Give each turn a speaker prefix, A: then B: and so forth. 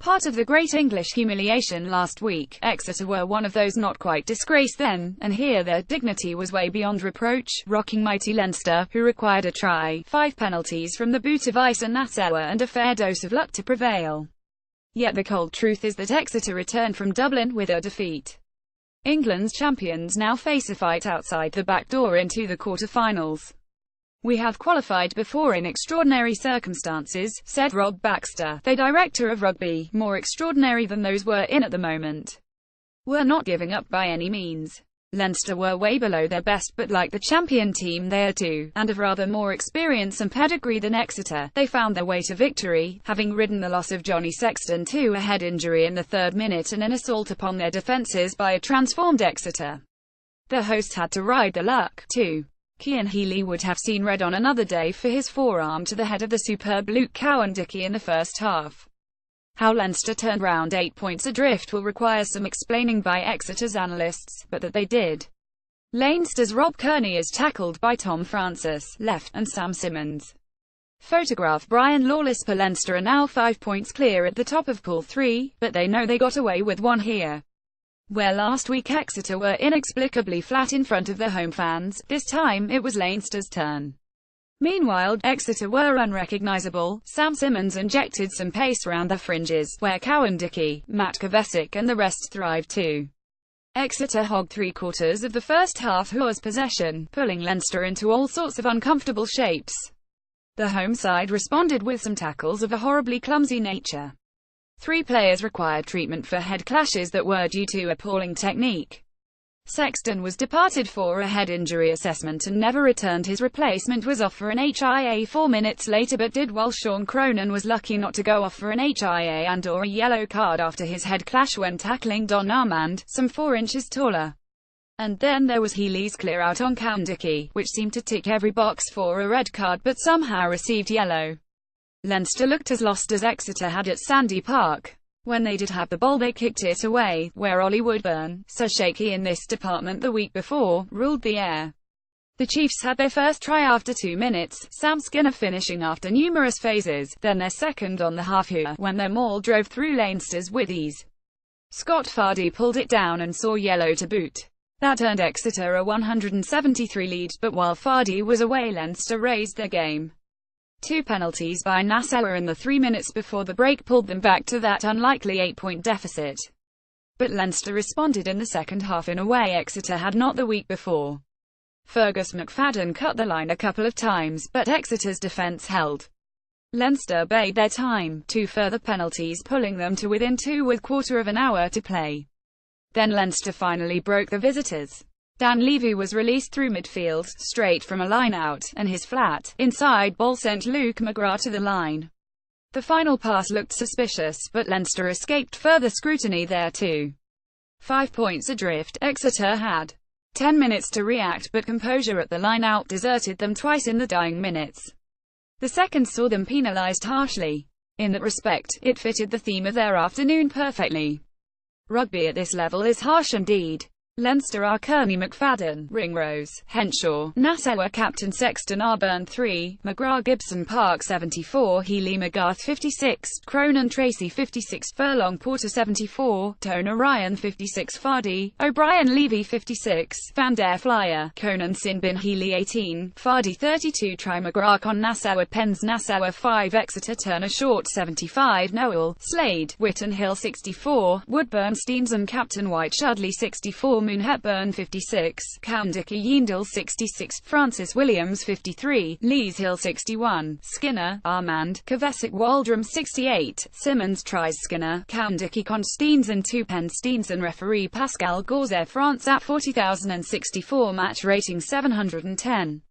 A: Part of the Great English Humiliation last week, Exeter were one of those not quite disgraced then, and here their dignity was way beyond reproach, rocking mighty Leinster, who required a try, 5 penalties from the boot of Isa Nassauer and a fair dose of luck to prevail. Yet the cold truth is that Exeter returned from Dublin with a defeat. England's champions now face a fight outside the back door into the quarter-finals. "We have qualified before in extraordinary circumstances," said Rob Baxter, the director of rugby, "more extraordinary than those we're in at the moment. We're not giving up by any means." Leinster were way below their best, but like the champion team they are too, and of rather more experience and pedigree than Exeter, they found their way to victory, having ridden the loss of Johnny Sexton to a head injury in the 3rd minute and an assault upon their defences by a transformed Exeter. The hosts had to ride the luck, too. Cian Healy would have seen red on another day for his forearm to the head of the superb Luke Cowan-Dickie in the first half. How Leinster turned round 8 points adrift will require some explaining by Exeter's analysts, but that they did. Leinster's Rob Kearney is tackled by Tom Francis, left, and Sam Simmons. Photograph Brian Lawless. Per Leinster are now 5 points clear at the top of Pool 3, but they know they got away with one here. Where last week Exeter were inexplicably flat in front of their home fans, this time it was Leinster's turn. Meanwhile, Exeter were unrecognisable. Sam Simmons injected some pace round their fringes, where Cowan-Dickie, Matt Kovacic and the rest thrived too. Exeter hogged 3/4 of the first half whose possession, pulling Leinster into all sorts of uncomfortable shapes. The home side responded with some tackles of a horribly clumsy nature. 3 players required treatment for head clashes that were due to appalling technique. Sexton was departed for a head injury assessment and never returned. His replacement was off for an HIA 4 minutes later but did, while Sean Cronin was lucky not to go off for an HIA and/or a yellow card after his head clash when tackling Don Armand, some 4 inches taller. And then there was Healy's clear out on Cowan-Dickie, which seemed to tick every box for a red card but somehow received yellow. Leinster looked as lost as Exeter had at Sandy Park. When they did have the ball they kicked it away, where Ollie Woodburn, so shaky in this department the week before, ruled the air. The Chiefs had their first try after 2 minutes, Sam Skinner finishing after numerous phases, then their second on the half here, when their maul drove through Leinster's with ease. Scott Fardy pulled it down and saw yellow to boot. That earned Exeter a 173 lead, but while Fardy was away Leinster raised their game. 2 penalties by Nassauer in the 3 minutes before the break pulled them back to that unlikely 8-point deficit. But Leinster responded in the second half in a way Exeter had not the week before. Fergus McFadden cut the line a couple of times, but Exeter's defence held. Leinster bade their time, 2 further penalties pulling them to within 2 with quarter of an hour to play. Then Leinster finally broke the visitors. Dan Levy was released through midfield, straight from a line-out, and his flat, inside ball sent Luke McGrath to the line. The final pass looked suspicious, but Leinster escaped further scrutiny there too. 5 points adrift, Exeter had 10 minutes to react, but composure at the line-out deserted them twice in the dying minutes. The second saw them penalised harshly. In that respect, it fitted the theme of their afternoon perfectly. Rugby at this level is harsh indeed. Leinster are Kearney, McFadden, Ringrose, Henshaw, Nassauer, Captain Sexton, Arburn 3, McGrath, Gibson, Park 74, Healy, McGrath 56, Cronin, Tracy 56, Furlong, Porter 74, Tona, Ryan 56, Fardy, O'Brien, Levy 56, Van der Flyer, Conan, Sinbin, Healy 18, Fardy 32, Try, McGrath on Nassauer, Pens, Nassauer 5, Exeter, Turner, Short 75, Noel, Slade, Whitten, Hill 64, Woodburn, Stevenson, Captain White, Shudley 64, Moon, Hepburn 56, Cowan-Dickie, Yeendell 66, Francis Williams 53, Lees Hill 61, Skinner, Armand, Kovacic, Waldrum 68, Simmons tries Skinner, Cowan-Dickie, Consteensen 2, Penn Steenson, referee Pascal Gauze, France at 40,064, match rating 710.